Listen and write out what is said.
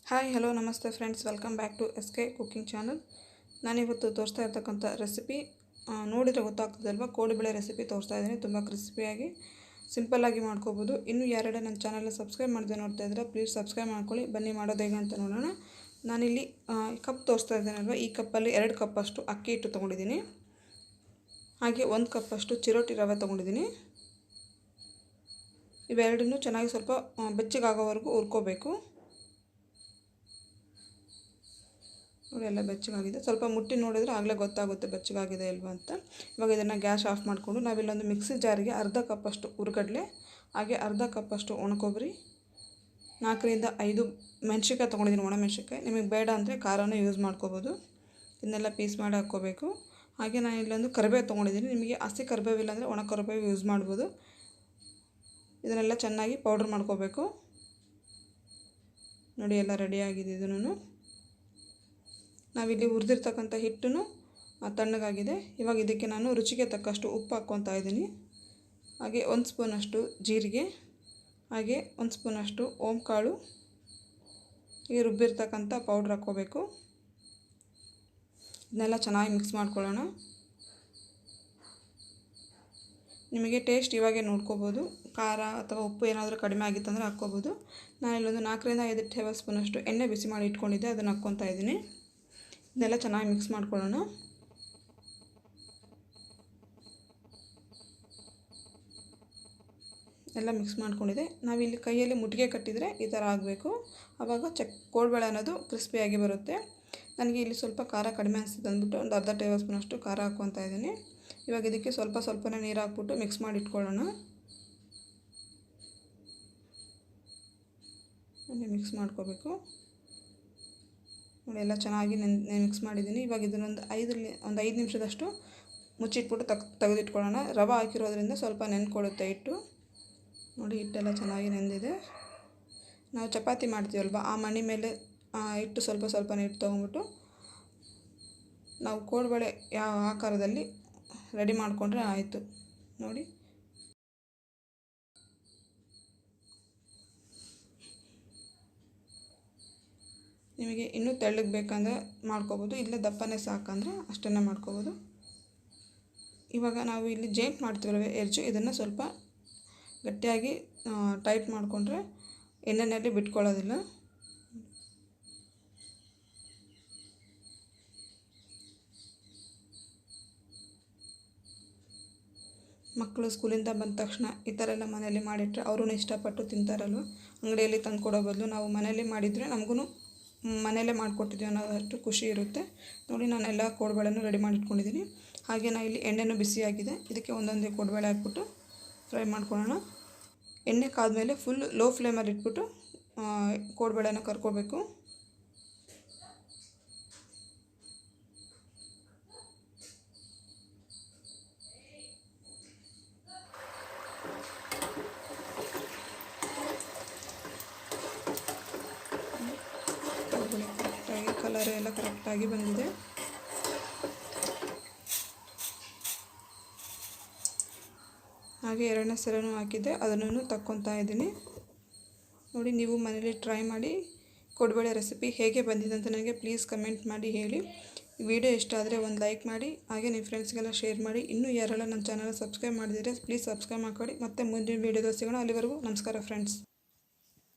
Hi hello ನಮಸ್ತೆ friends, welcome back to SK cooking channel. ನಾನಿವತ್ತು ತೋರಿಸ್ತಾ ಇರ್ತಕ್ಕಂಥ ರೆಸಿಪಿ ನೋಡಿದರೆ ಗೊತ್ತಾಗ್ತದಲ್ವ, ಕೋಡುಬಳೆ ರೆಸಿಪಿ ತೋರಿಸ್ತಾ ಇದ್ದೀನಿ. ತುಂಬ ಕ್ರಿಸ್ಪಿಯಾಗಿ ಸಿಂಪಲ್ಲಾಗಿ ಮಾಡ್ಕೋಬೋದು. ಇನ್ನೂ ಯಾರೆಲ್ಲ ನನ್ನ ಚಾನಲ್ನ ಸಬ್ಸ್ಕ್ರೈಬ್ ಮಾಡದೆ ನೋಡ್ತಾ ಇದ್ದರೆ ಪ್ಲೀಸ್ ಸಬ್ಸ್ಕ್ರೈಬ್ ಮಾಡ್ಕೊಳ್ಳಿ. ಬನ್ನಿ ಮಾಡೋದು ಹೇಗೆ ಅಂತ ನೋಡೋಣ. ನಾನಿಲ್ಲಿ ಕಪ್ ತೋರಿಸ್ತಾ ಇದ್ದೀನಲ್ವ, ಈ ಕಪ್ಪಲ್ಲಿ 2 ಕಪ್ಪಷ್ಟು ಅಕ್ಕಿ ಹಿಟ್ಟು ತೊಗೊಂಡಿದ್ದೀನಿ. ಹಾಗೆ 1 ಕಪ್ಪಷ್ಟು ಚಿರೋಟಿ ರವೆ ತೊಗೊಂಡಿದ್ದೀನಿ. ಇವೆರಡನ್ನೂ ಚೆನ್ನಾಗಿ ಸ್ವಲ್ಪ ಬೆಚ್ಚಗಾಗೋವರೆಗೂ ಹುರ್ಕೋಬೇಕು. ನೋಡಿ, ಎಲ್ಲ ಬೆಚ್ಚಗಾಗಿದೆ. ಸ್ವಲ್ಪ ಮುಟ್ಟಿ ನೋಡಿದರೆ ಆಗಲೇ ಗೊತ್ತಾಗುತ್ತೆ ಬೆಚ್ಚಗಾಗಿದೆ ಇಲ್ವಾ ಅಂತ. ಇವಾಗ ಇದನ್ನು ಗ್ಯಾಸ್ ಆಫ್ ಮಾಡಿಕೊಂಡು ನಾವಿಲ್ಲೊಂದು ಮಿಕ್ಸಿ ಜಾರಿಗೆ ಅರ್ಧ ಕಪ್ಪಷ್ಟು ಹುರ್ಗಡ್ಲೆ, ಹಾಗೆ ಅರ್ಧ ಕಪ್ಪಷ್ಟು ಒಣಕೊಬ್ಬರಿ, 4ರಿಂದ 5 ಮೆಣಸಿನ್ಕಾಯಿ ತೊಗೊಂಡಿದ್ದೀನಿ, ಒಣಮೆಣಸಿನ್ಕಾಯಿ. ನಿಮಗೆ ಬೇಡ ಅಂದರೆ ಖಾರನ ಯೂಸ್ ಮಾಡ್ಕೋಬೋದು. ಇದನ್ನೆಲ್ಲ ಪೀಸ್ ಮಾಡಿ ಹಾಕ್ಕೋಬೇಕು. ಹಾಗೆ ನಾನು ಇಲ್ಲೊಂದು ಕರಿಬೇವು ತೊಗೊಂಡಿದ್ದೀನಿ. ನಿಮಗೆ ಹಸಿ ಕರಿಬೇವು ಇಲ್ಲ ಅಂದರೆ ಒಣ ಕರಿಬೇವು ಯೂಸ್ ಮಾಡ್ಬೋದು. ಇದನ್ನೆಲ್ಲ ಚೆನ್ನಾಗಿ ಪೌಡ್ರ್ ಮಾಡ್ಕೋಬೇಕು. ನೋಡಿ, ಎಲ್ಲ ರೆಡಿಯಾಗಿದೆ. ಇದನ್ನು ನಾವಿಲ್ಲಿ ಹುರಿದಿರ್ತಕ್ಕಂಥ ಹಿಟ್ಟು ತಣ್ಣಗಾಗಿದೆ. ಇವಾಗ ಇದಕ್ಕೆ ನಾನು ರುಚಿಗೆ ತಕ್ಕಷ್ಟು ಉಪ್ಪು ಹಾಕ್ಕೊತಾ ಇದ್ದೀನಿ. ಹಾಗೆ 1 ಸ್ಪೂನಷ್ಟು ಜೀರಿಗೆ, ಹಾಗೆ 1 ಸ್ಪೂನಷ್ಟು ಓಂಕಾಳು, ಈ ರುಬ್ಬಿರ್ತಕ್ಕಂಥ ಪೌಡ್ರ್ ಹಾಕ್ಕೋಬೇಕು. ಇದನ್ನೆಲ್ಲ ಚೆನ್ನಾಗಿ ಮಿಕ್ಸ್ ಮಾಡ್ಕೊಳ್ಳೋಣ. ನಿಮಗೆ ಟೇಸ್ಟ್ ಇವಾಗೆ ನೋಡ್ಕೋಬೋದು. ಖಾರ ಅಥವಾ ಉಪ್ಪು ಏನಾದರೂ ಕಡಿಮೆ ಆಗಿತ್ತಂದರೆ ಹಾಕ್ಕೋಬೋದು. ನಾನಿಲ್ಲೊಂದು 4ರಿಂದ 5 ಟೇಬಲ್ ಸ್ಪೂನಷ್ಟು ಎಣ್ಣೆ ಬಿಸಿ ಮಾಡಿ ಇಟ್ಕೊಂಡಿದ್ದೆ, ಅದನ್ನು ಹಾಕ್ಕೊತಾ ಇದ್ದೀನಿ. ಇದನ್ನೆಲ್ಲ ಚೆನ್ನಾಗಿ ಮಿಕ್ಸ್ ಮಾಡ್ಕೊಳ್ಳೋಣ. ಎಲ್ಲ ಮಿಕ್ಸ್ ಮಾಡ್ಕೊಂಡಿದೆ. ನಾವಿಲ್ಲಿ ಕೈಯಲ್ಲಿ ಮುಟ್ಟಿಗೆ ಕಟ್ಟಿದರೆ ಈ ಥರ ಆಗಬೇಕು. ಆವಾಗ ಕೋಡುಬಳೆ ಅನ್ನೋದು ಕ್ರಿಸ್ಪಿಯಾಗಿ ಬರುತ್ತೆ. ನನಗೆ ಇಲ್ಲಿ ಸ್ವಲ್ಪ ಖಾರ ಕಡಿಮೆ ಅನಿಸುತ್ತೆ ಅಂದ್ಬಿಟ್ಟು ಒಂದು ಅರ್ಧ ಟೇಬಲ್ ಸ್ಪೂನಷ್ಟು ಖಾರ ಹಾಕ್ಕೊತಾ ಇದ್ದೀನಿ. ಇವಾಗ ಇದಕ್ಕೆ ಸ್ವಲ್ಪನೇ ನೀರು ಹಾಕ್ಬಿಟ್ಟು ಮಿಕ್ಸ್ ಮಾಡಿ ಇಟ್ಕೊಳ್ಳೋಣ. ಮಿಕ್ಸ್ ಮಾಡ್ಕೋಬೇಕು. ನೋಡಿ, ಎಲ್ಲ ಚೆನ್ನಾಗಿ ಮಿಕ್ಸ್ ಮಾಡಿದ್ದೀನಿ. ಇವಾಗ ಇದನ್ನೊಂದು 5 ನಿಮಿಷದಷ್ಟು ಮುಚ್ಚಿಟ್ಬಿಟ್ಟು ತೆಗೆದಿಟ್ಕೊಳ್ಳೋಣ. ರವೆ ಹಾಕಿರೋದ್ರಿಂದ ಸ್ವಲ್ಪ ನೆನ್ಕೊಳ್ಳುತ್ತೆ ಹಿಟ್ಟು. ನೋಡಿ, ಹಿಟ್ಟೆಲ್ಲ ಚೆನ್ನಾಗಿ ನೆಂದಿದೆ. ನಾವು ಚಪಾತಿ ಮಾಡ್ತೀವಲ್ವ, ಆ ಮಣಿ ಮೇಲೆ ಹಿಟ್ಟು ಸ್ವಲ್ಪ ಹಿಟ್ಟು ತೊಗೊಂಬಿಟ್ಟು ನಾವು ಕೋಡುಬಳೆ ಯಾವ ಆಕಾರದಲ್ಲಿ ರೆಡಿ ಮಾಡಿಕೊಂಡ್ರೆ ಆಯಿತು. ನೋಡಿ, ನಿಮಗೆ ಇನ್ನೂ ತೆಳ್ಳಗೆ ಬೇಕಂದರೆ ಮಾಡ್ಕೋಬೋದು, ಇಲ್ಲ ದಪ್ಪನೇ ಸಾಕಂದರೆ ಅಷ್ಟನ್ನು ಮಾಡ್ಕೋಬೋದು. ಇವಾಗ ನಾವು ಇಲ್ಲಿ ಜೇಂಟ್ ಮಾಡ್ತೀವಲ್ವ ಎರ್ಜು, ಇದನ್ನು ಸ್ವಲ್ಪ ಗಟ್ಟಿಯಾಗಿ ಟೈಟ್ ಮಾಡಿಕೊಂಡ್ರೆ ಎಣ್ಣೆಯಲ್ಲಿ ಬಿಟ್ಕೊಳ್ಳೋದಿಲ್ಲ. ಮಕ್ಕಳು ಸ್ಕೂಲಿಂದ ಬಂದ ತಕ್ಷಣ ಈ ಥರ ಎಲ್ಲ ಮನೆಯಲ್ಲಿ ಮಾಡಿಟ್ರೆ ಅವರೂ ಇಷ್ಟಪಟ್ಟು ತಿಂತಾರಲ್ವ. ಅಂಗಡಿಯಲ್ಲಿ ತಂದು ಕೊಡೋ ಬದಲು ನಾವು ಮನೆಯಲ್ಲಿ ಮಾಡಿದರೆ ನಮಗೂ ಮನೆಯಲ್ಲೇ ಮಾಡಿಕೊಟ್ಟಿದ್ದೀವಿ ಅನ್ನೋದಷ್ಟು ಖುಷಿ ಇರುತ್ತೆ. ನೋಡಿ, ನಾನೆಲ್ಲ ಕೋಡುಬಳೆನೂ ರೆಡಿ ಮಾಡಿ ಇಟ್ಕೊಂಡಿದ್ದೀನಿ. ಹಾಗೆ ನಾನು ಇಲ್ಲಿ ಎಣ್ಣೆನೂ ಬಿಸಿಯಾಗಿದೆ. ಇದಕ್ಕೆ ಒಂದೊಂದೇ ಕೋಡುಬಳೆ ಹಾಕ್ಬಿಟ್ಟು ಫ್ರೈ ಮಾಡ್ಕೊಳ್ಳೋಣ. ಎಣ್ಣೆ ಕಾದ್ಮೇಲೆ ಫುಲ್ ಲೋ ಫ್ಲೇಮಲ್ಲಿ ಇಟ್ಬಿಟ್ಟು ಕೋಡುಬಳೆನ ಕರ್ಕೋಬೇಕು. ಕರೆಕ್ಟಾಗಿ ಕಲರ್ ಎಲ್ಲ ಕರೆಕ್ಟಾಗಿ ಬಂದಿದೆ. ಹಾಗೆ 2ನೇ ಸರನೂ ಹಾಕಿದ್ದೆ, ಅದನ್ನು ತಕ್ಕೊತಾ ಇದ್ದೀನಿ. ನೋಡಿ, ನೀವು ಮನೇಲಿ ಟ್ರೈ ಮಾಡಿ ಕೋಡುಬಳೆ ರೆಸಿಪಿ ಹೇಗೆ ಬಂದಿದೆ ಅಂತ ನನಗೆ ಪ್ಲೀಸ್ ಕಮೆಂಟ್ ಮಾಡಿ ಹೇಳಿ. ವಿಡಿಯೋ ಇಷ್ಟ ಆದರೆ ಒಂದು ಲೈಕ್ ಮಾಡಿ, ಹಾಗೆ ನಿಮ್ಮ ಫ್ರೆಂಡ್ಸ್ಗೆಲ್ಲ ಶೇರ್ ಮಾಡಿ. ಇನ್ನೂ ಯಾರೆಲ್ಲ ನನ್ನ ಚಾನಲ್ ಸಬ್ಸ್ಕ್ರೈಬ್ ಮಾಡಿದರೆ ಪ್ಲೀಸ್ ಸಬ್ಸ್ಕ್ರೈಬ್ ಮಾಡ್ಕೊಳ್ಳಿ. ಮತ್ತೆ ಮುಂದಿನ ವೀಡಿಯೋದಲ್ಲಿ ಸಿಗೋಣ. ಅಲ್ಲಿವರೆಗೂ ನಮಸ್ಕಾರ ಫ್ರೆಂಡ್ಸ್.